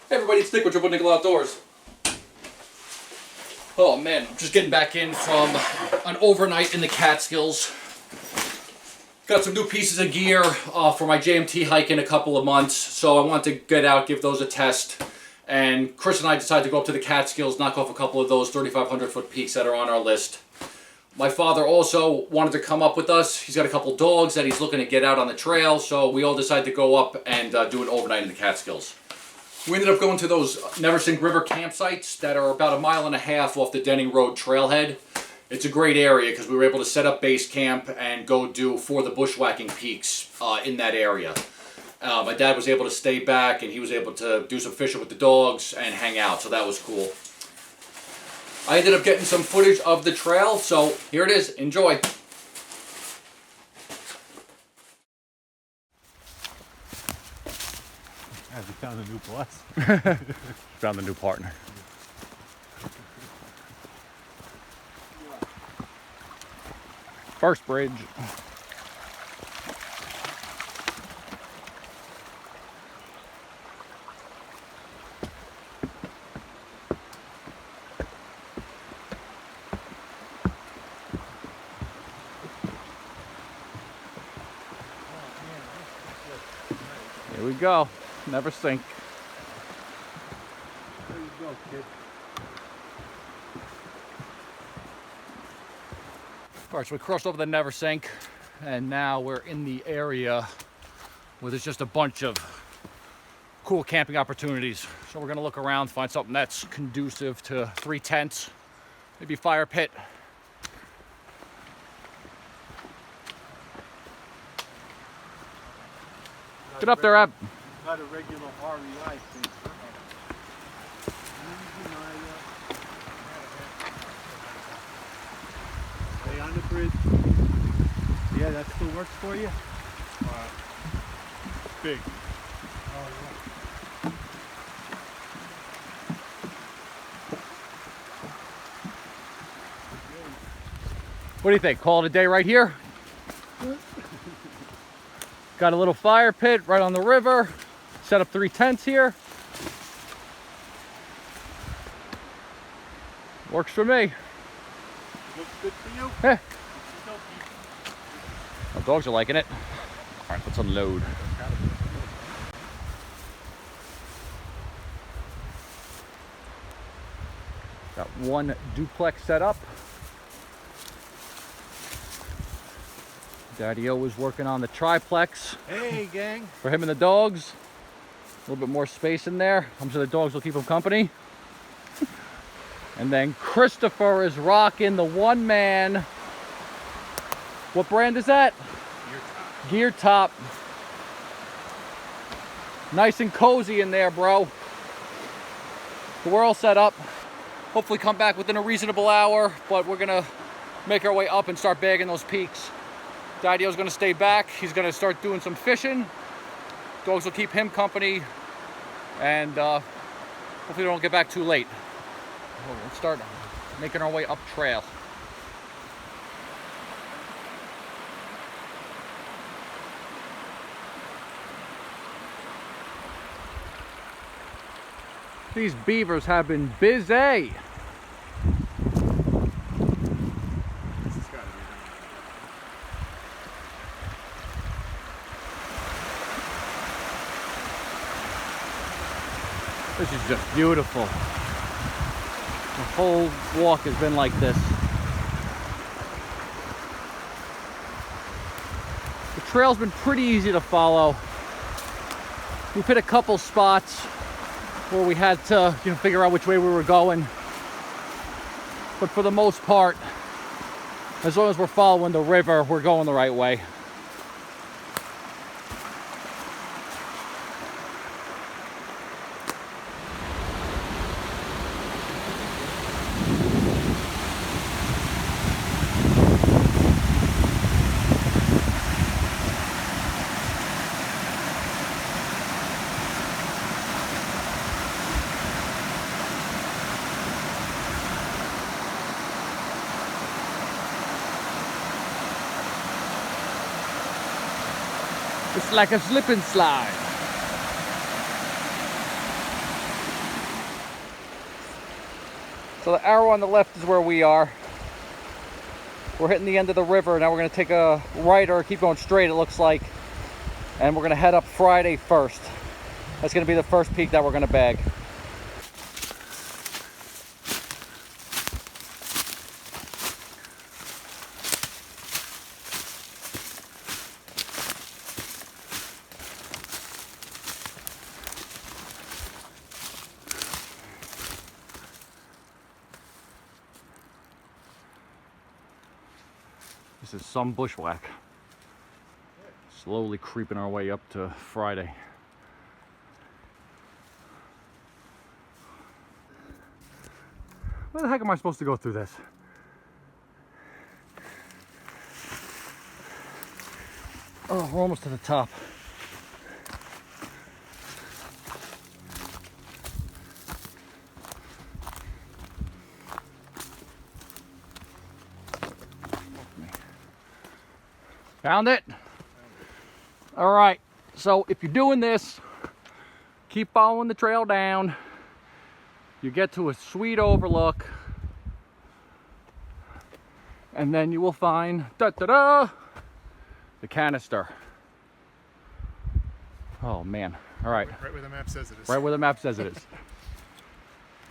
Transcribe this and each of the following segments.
Hey everybody, it's Nick with Triple Nickel Outdoors. Oh man, I'm just getting back in from an overnight in the Catskills. Got some new pieces of gear for my JMT hike in a couple of months, so I want to get out, give those a test. And Chris and I decided to go up to the Catskills, knock off a couple of those 3,500 foot peaks that are on our list. My father also wanted to come up with us. He's got a couple dogs that he's looking to get out on the trail, so we all decided to go up and do an overnight in the Catskills. We ended up going to those Neversink River campsites that are about 1.5 miles off the Denning Road trailhead. It's a great area because we were able to set up base camp and go do 4 of the bushwhacking peaks in that area. My dad was able to stay back and he was able to do some fishing with the dogs and hang out, so that was cool. I ended up getting some footage of the trail, so here it is. Enjoy. Have you found a new boss? Found the new partner. First bridge. Here we go. Neversink. There you go, kid. Alright, so we crossed over the Neversink, and now we're in the area where there's just a bunch of cool camping opportunities. So we're gonna look around, find something that's conducive to 3 tents, maybe fire pit. Get up there, Ab. Not a regular REI thing. Stay on the bridge. Yeah, that still works for you? Big. Oh, yeah. What do you think? Call it a day right here? Got a little fire pit right on the river. Set up 3 tents here. Works for me. Looks good for you? Yeah. The dogs are liking it. All right, let's unload. Got 1 duplex set up. Daddio was working on the triplex. Hey, gang. For him and the dogs. A little bit more space in there. I'm sure the dogs will keep him company. And then Christopher is rocking the one man. What brand is that? Gear Top. Nice and cozy in there, bro. So we're all set up. Hopefully come back within a reasonable hour, but we're gonna make our way up and start bagging those peaks. Daddio's gonna stay back. He's gonna start doing some fishing. Dogs will keep him company, and hopefully we don't get back too late. Let's start making our way up trail. These beavers have been busy. This is just beautiful. The whole walk has been like this. The trail's been pretty easy to follow. We've hit a couple spots where we had to, figure out which way we were going. But for the most part, as long as we're following the river, we're going the right way. It's like a slip and slide. So the arrow on the left is where we are. We're hitting the end of the river. Now we're going to take a right or keep going straight, it looks like. And we're going to head up Friday first. That's going to be the first peak that we're going to bag. This is some bushwhack. Slowly creeping our way up to Friday. Where the heck am I supposed to go through this? Oh, we're almost to the top. Found it? All right, so if you're doing this, keep following the trail down. You get to a sweet overlook, and then you will find the canister. Oh man, all right. Right where the map says it is. Right where the map says it is.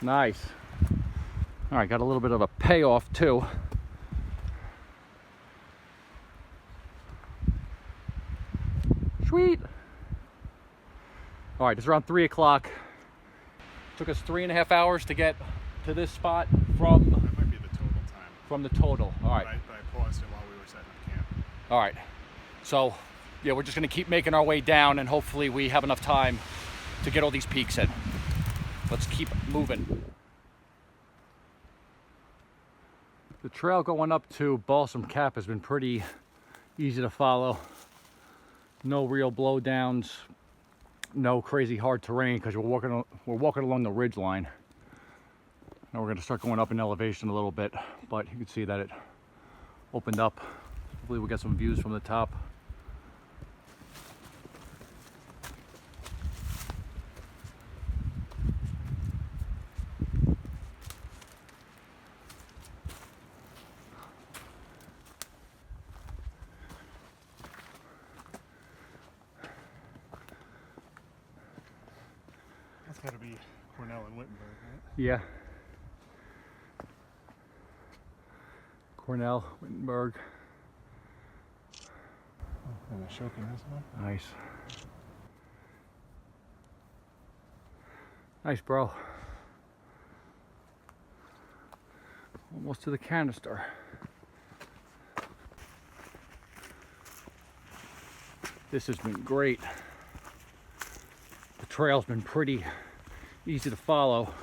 Nice. All right, got a little bit of a payoff too. Sweet. All right, it's around 3 o'clock. Took us 3.5 hours to get to this spot from. That might be the total time. From the total. All right. But I paused it while we were setting up camp. All right. So, yeah, we're just gonna keep making our way down, and hopefully we have enough time to get all these peaks in. Let's keep moving. The trail going up to Balsam Cap has been pretty easy to follow. No real blowdowns, no crazy hard terrain because we're walking along the ridge line. Now we're going to start going up in elevation a little bit, but you can see that it opened up. Hopefully we'll get some views from the top. That's got to be Cornell and Wittenberg, right? Yeah. Cornell, Wittenberg. Oh, and the Shokin has one. Nice. Nice, bro. Almost to the canister. This has been great. The trail's been pretty easy to follow.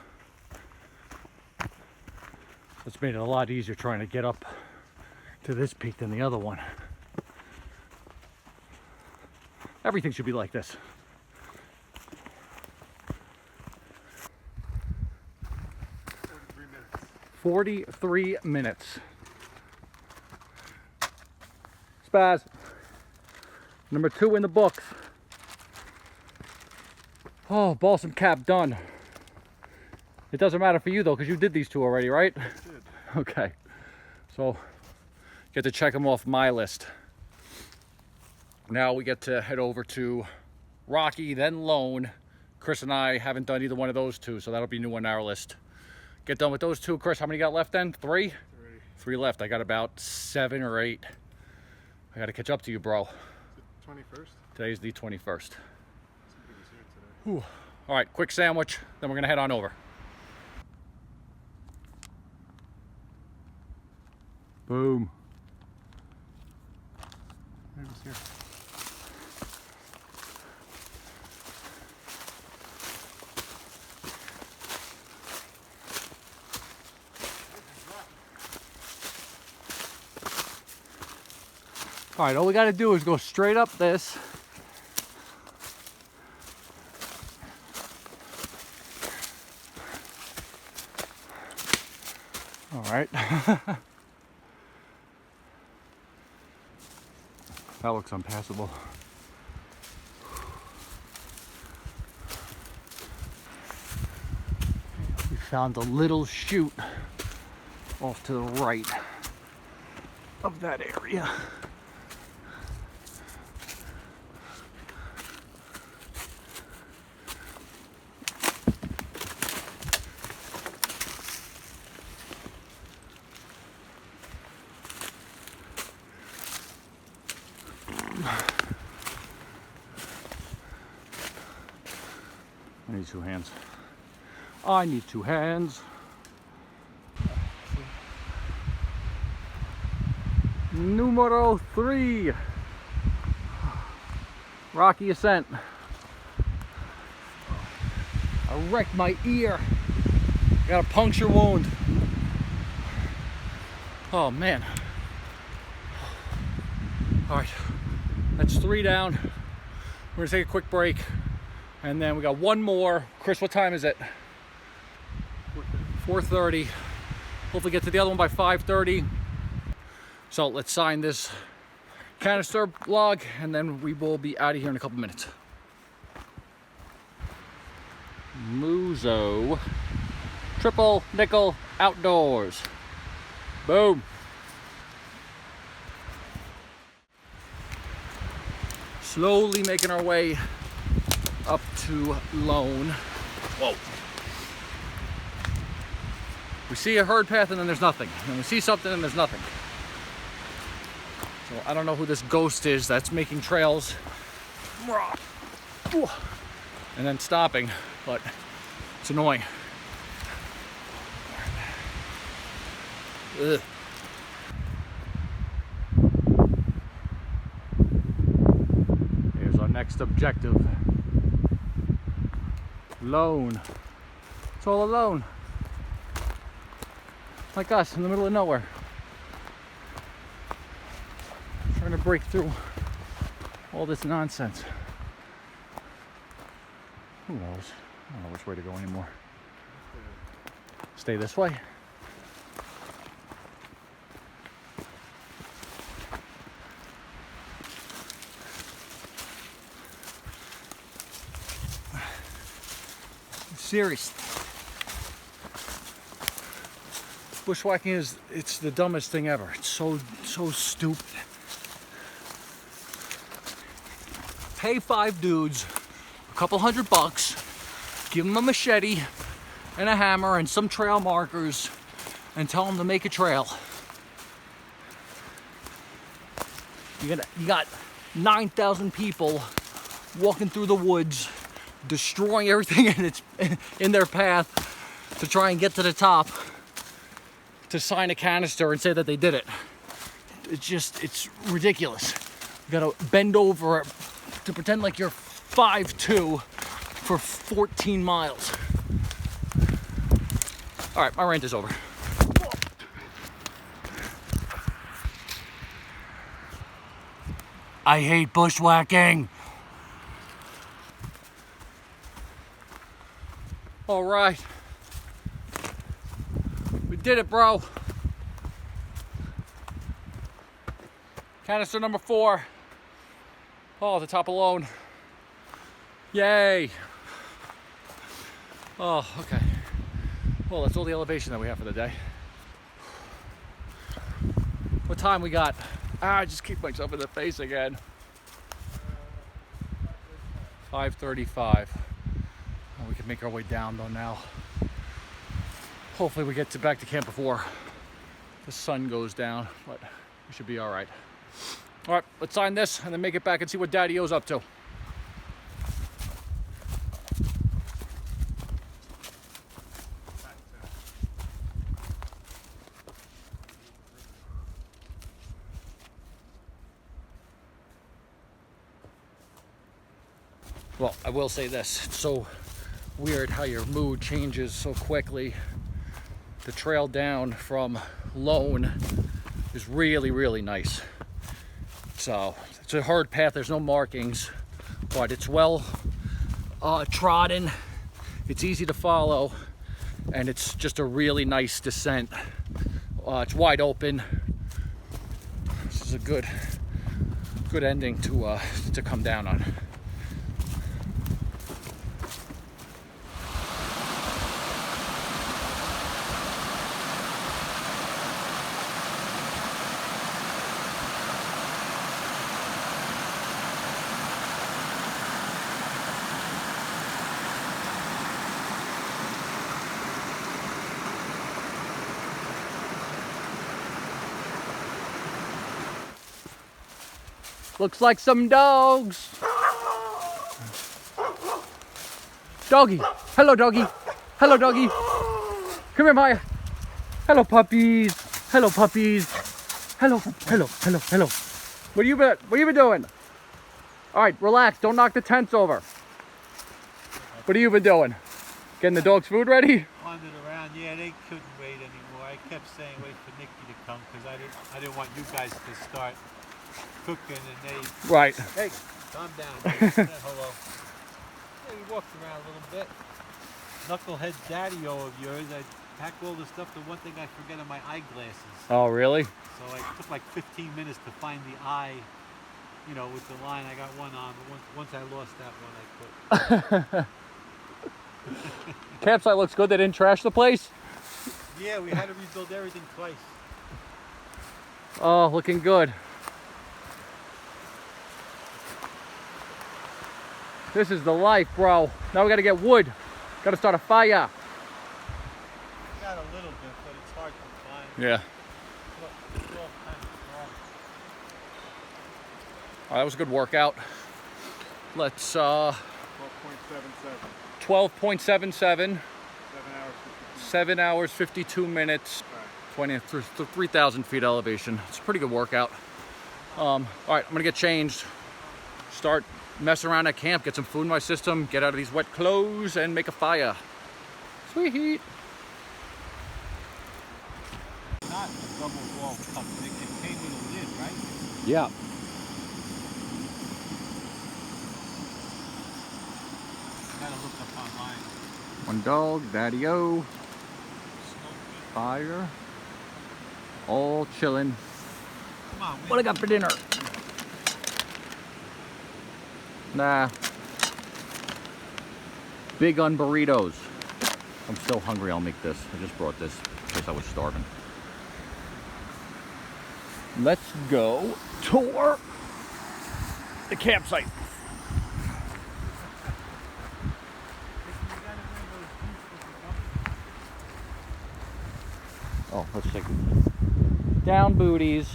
It's made it a lot easier trying to get up to this peak than the other one. Everything should be like this. 43 minutes. Spaz. Number 2 in the books. Oh, Balsam Cap done. It doesn't matter for you though, because you did these 2 already, right? I did. Okay. So, get to check them off my list. Now we get to head over to Rocky, then Lone. Chris and I haven't done either one of those 2, so that'll be new on our list. Get done with those 2. Chris, how many got left then? 3? 3. 3 left. I got about 7 or 8. I got to catch up to you, bro. Is it 21st? Today's the 21st. Somebody's here today. Whew. All right, quick sandwich, then we're gonna head on over. Boom. It was here. All right, all we gotta do is go straight up this. All right. That looks unpassable. We found a little chute off to the right of that area. I need two hands. I need two hands. Numero 3. Rocky ascent. I wrecked my ear. Got a puncture wound. Oh man. All right, that's 3 down. We're gonna take a quick break. And then we got one more. Chris, what time is it? 4:30. Hopefully get to the other one by 5:30. So let's sign this canister log and then we will be out of here in a couple minutes. Muzo. Triple nickel outdoors. Boom. Slowly making our way up to Lone. Whoa. We see a herd path and then there's nothing. And we see something and there's nothing. So I don't know who this ghost is that's making trails and then stopping, but it's annoying. Ugh. Here's our next objective. Lone. It's all alone. Like us in the middle of nowhere. Trying to break through all this nonsense. Who knows? I don't know which way to go anymore. Stay this way. Serious. Bushwhacking it's the dumbest thing ever. It's so stupid. Pay 5 dudes a couple $100, give them a machete and a hammer and some trail markers and tell them to make a trail. You got 9,000 people walking through the woods, destroying everything in their path to try and get to the top to sign a canister and say that they did it. It's ridiculous. You gotta bend over to pretend like you're 5'2" for 14 miles. All right, my rant is over. I hate bushwhacking. All right. We did it, bro. Canister number 4. Oh, the top alone. Yay. Oh, okay. Well, that's all the elevation that we have for the day. What time we got? I just kicked myself in the face again. 5:35. Oh, we can make our way down though now. Hopefully we get back to camp before the sun goes down, but we should be all right. All right, let's sign this and then make it back and see what Daddio's up to. Well, I will say this, it's so weird how your mood changes so quickly. The trail down from Lone is really, really nice. So it's a hard path, there's no markings, but it's well trodden, it's easy to follow, and it's just a really nice descent. It's wide open. This is a good ending to come down on. Looks like some dogs. Doggy. Hello, doggy. Hello, doggy. Come here, Maya. Hello, puppies. Hello, puppies. Hello, hello, hello, hello. What you been doing? All right, relax. Don't knock the tents over. What have you been doing? Getting the dogs' food ready? Wandered around. Yeah, they couldn't wait anymore. I kept saying wait for Nikki to come because I didn't want you guys to start cooking and they. Right. Hey, calm down. Say hello. Yeah, we walked around a little bit. Knucklehead Daddio of yours. I packed all the stuff. The one thing I forget are my eyeglasses. Oh, really? So it took like 15 minutes to find the eye. You know, with the line, I got one on, but once I lost that one, I quit. Campsite looks good. They didn't trash the place? Yeah, we had to rebuild everything twice. Oh, looking good. This is the life, bro. Now we gotta get wood. Gotta start a fire. We got a little bit, but it's hard to find. Yeah. It's all kind of small. Oh, that was a good workout. Let's 12.77. 12.77. 7 hours 52. 7 hours, 52 minutes. 3,000 feet elevation. It's a pretty good workout. All right, I'm gonna get changed. Start messing around at camp, get some food in my system, get out of these wet clothes, and make a fire. Sweet heat. Not a double wall cup. It came with a lid, right? Yeah. Gotta look up online. One dog, Daddio, fire, all chilling. Come on, What I got for dinner? Nah. Big on burritos. I'm still hungry, I'll make this. I just brought this because I was starving. Let's go tour the campsite. Oh, let's take down booties,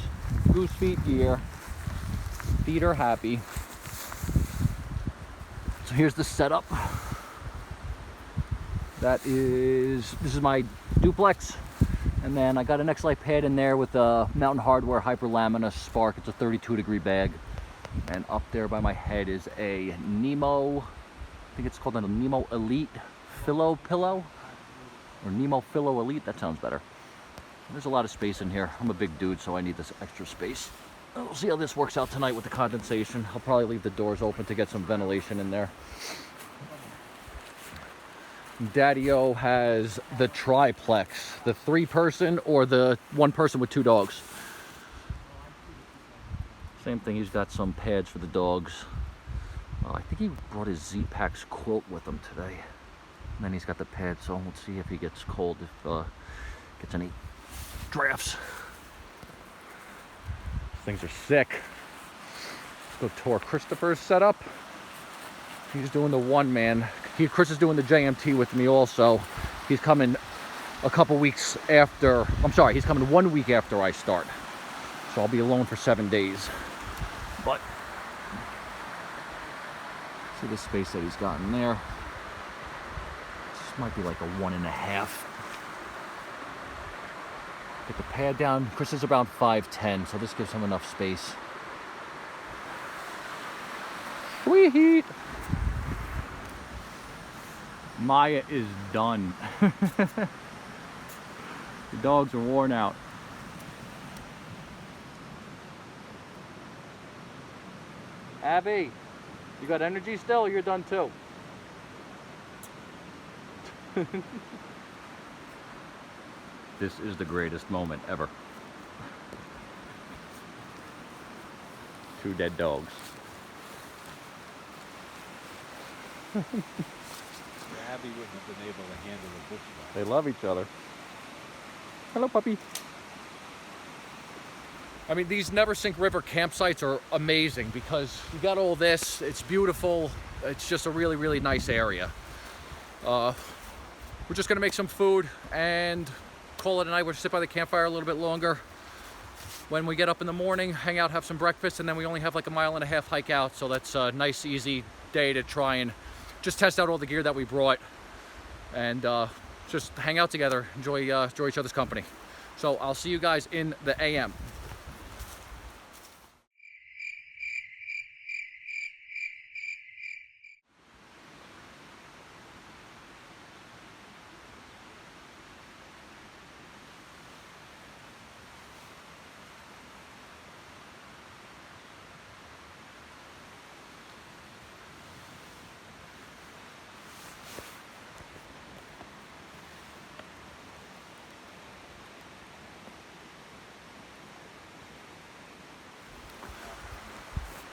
goose feet gear, feet are happy. So here's the setup. This is my duplex, and then I got an X-Lite pad in there with a Mountain Hardwear Hyperlamina Spark. It's a 32-degree bag, and up there by my head is a Nemo. I think it's called a Nemo Elite Philo pillow, or Nemo Philo Elite. That sounds better. There's a lot of space in here. I'm a big dude, so I need this extra space. We'll see how this works out tonight with the condensation. I'll probably leave the doors open to get some ventilation in there. Daddio has the triplex, the 3-person or the 1-person with 2 dogs. Same thing, he's got some pads for the dogs. I think he brought his Z-Pax quilt with him today. And then he's got the pads, so let's see if he gets cold, if gets any drafts. Things are sick. Let's go tour Christopher's setup. He's doing the one-man. Chris is doing the JMT with me also. He's coming a couple weeks after. I'm sorry, he's coming 1 week after I start. So I'll be alone for 7 days. But see the space that he's got in there. This might be like a 1.5. Get the pad down. Chris is around 5'10", so this gives him enough space. Sweet. Maya is done. The dogs are worn out. Abby, you got energy still, or you're done too? This is the greatest moment ever. 2 dead dogs. Abby wouldn't have been able to handle the bushwack. They love each other. Hello, puppy. I mean, these Neversink River campsites are amazing because you got all this. It's beautiful. It's just a really, really nice area. We're just gonna make some food and call it a night. We'll sit by the campfire a little bit longer. when we get up in the morning, hang out, have some breakfast, and then we only have like a 1.5 mile hike out. So that's a nice, easy day to try and just test out all the gear that we brought and just hang out together, enjoy each other's company. So I'll see you guys in the AM.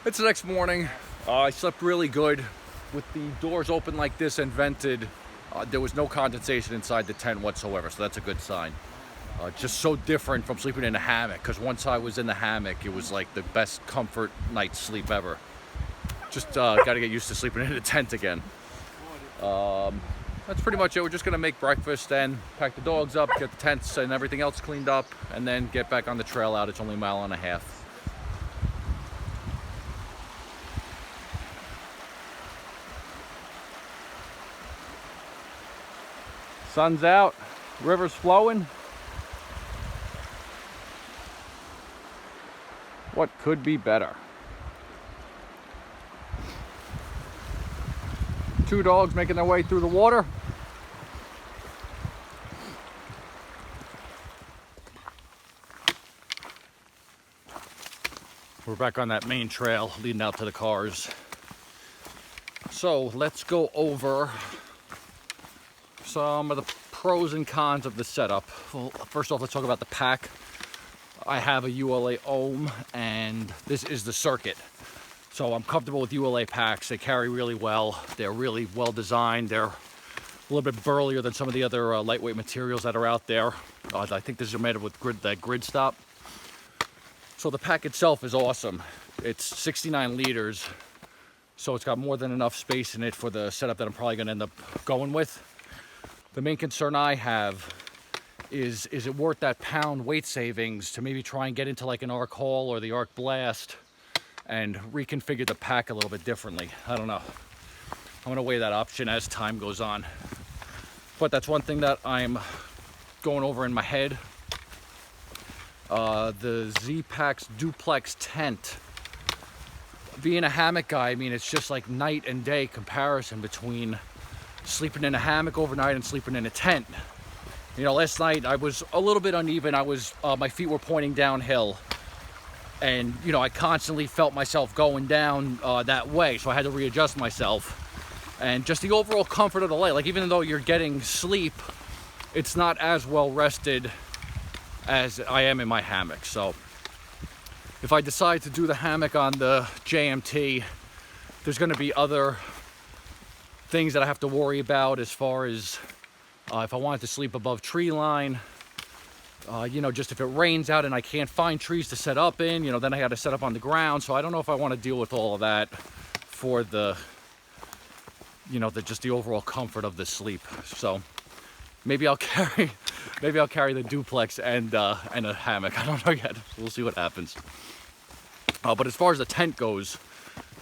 It's the next morning. I slept really good. With the doors open like this and vented, there was no condensation inside the tent whatsoever, so that's a good sign. Just so different from sleeping in a hammock, because once I was in the hammock, it was like the best comfort night's sleep ever. Just got to get used to sleeping in a tent again. That's pretty much it. We're just going to make breakfast and pack the dogs up, get the tents and everything else cleaned up, and then get back on the trail out. It's only 1.5 miles. Sun's out, river's flowing. What could be better? 2 dogs making their way through the water. We're back on that main trail leading out to the cars. So let's go over some of the pros and cons of the setup. Well, first off, let's talk about the pack. I have a ULA Ohm, and this is the circuit. So I'm comfortable with ULA packs. They carry really well. They're really well designed. They're a little bit burlier than some of the other lightweight materials that are out there. I think this is made with that grid stop. So the pack itself is awesome. It's 69 liters, so it's got more than enough space in it for the setup that I'm probably going to end up going with. The main concern I have is it worth that pound weight savings to maybe try and get into like an Arc Haul or the Arc Blast and reconfigure the pack a little bit differently? I don't know. I'm going to weigh that option as time goes on. But that's one thing that I'm going over in my head. The Z-Pack's duplex tent. Being a hammock guy, I mean, it's just like night and day comparison between sleeping in a hammock overnight and sleeping in a tent. You know, last night I was a little bit uneven. My feet were pointing downhill, and you know, I constantly felt myself going down that way, so I had to readjust myself. And just the overall comfort of the lay, like even though you're getting sleep, it's not as well rested as I am in my hammock. So if I decide to do the hammock on the JMT, there's going to be other things that I have to worry about as far as if I wanted to sleep above tree line, you know, just if it rains out and I can't find trees to set up in, you know, then I got to set up on the ground. So I don't know if I want to deal with all of that for the, you know, just the overall comfort of the sleep. So maybe I'll carry the duplex and a hammock. I don't know yet. We'll see what happens. But as far as the tent goes,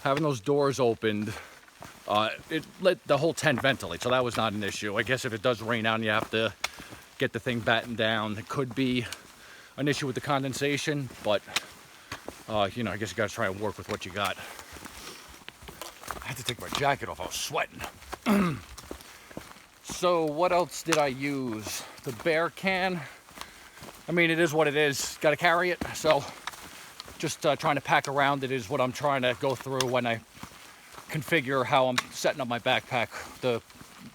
having those doors opened, it let the whole tent ventilate, so that was not an issue. I guess if it does rain out and you have to get the thing battened down, it could be an issue with the condensation, but you know, I guess you gotta try and work with what you got. I had to take my jacket off, I was sweating. So what else did I use? The bear can. I mean, it is what it is, gotta carry it, so just trying to pack around it is what I'm trying to go through when I configure how I'm setting up my backpack. The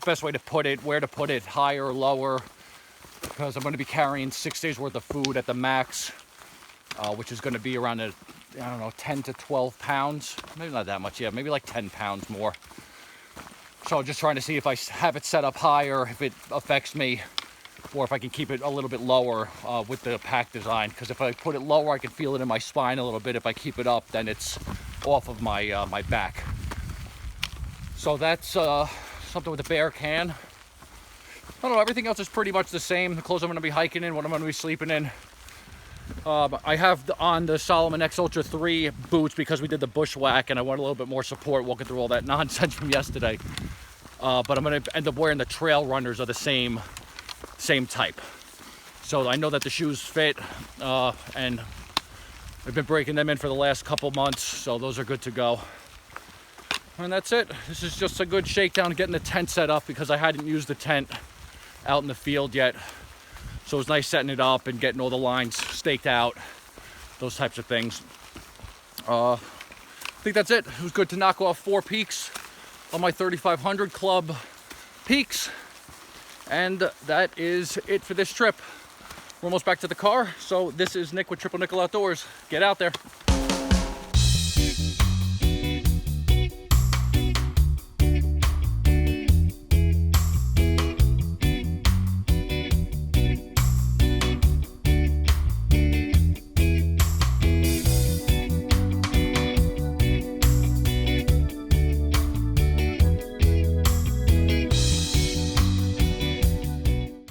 best way to put it, where to put it, higher or lower, because I'm going to be carrying 6 days worth of food at the max, which is going to be around, I don't know, 10 to 12 pounds. Maybe not that much, yeah, maybe like 10 pounds more. So just trying to see if I have it set up higher, if it affects me, or if I can keep it a little bit lower with the pack design. Because if I put it lower, I can feel it in my spine a little bit. If I keep it up, then it's off of my my back. So that's something with the bear can. I don't know, everything else is pretty much the same. The clothes I'm going to be hiking in, what I'm going to be sleeping in. I have on the Salomon X Ultra 3 boots because we did the bushwack and I want a little bit more support walking through all that nonsense from yesterday. But I'm going to end up wearing the trail runners of the same type. So I know that the shoes fit, and I've been breaking them in for the last couple months, so those are good to go. And that's it. This is just a good shakedown, getting the tent set up because I hadn't used the tent out in the field yet. So it was nice setting it up and getting all the lines staked out, those types of things. I think that's it. It was good to knock off 4 peaks on my 3500 club peaks. And that is it for this trip. We're almost back to the car. So this is Nick with Triple Nickel Outdoors. Get out there.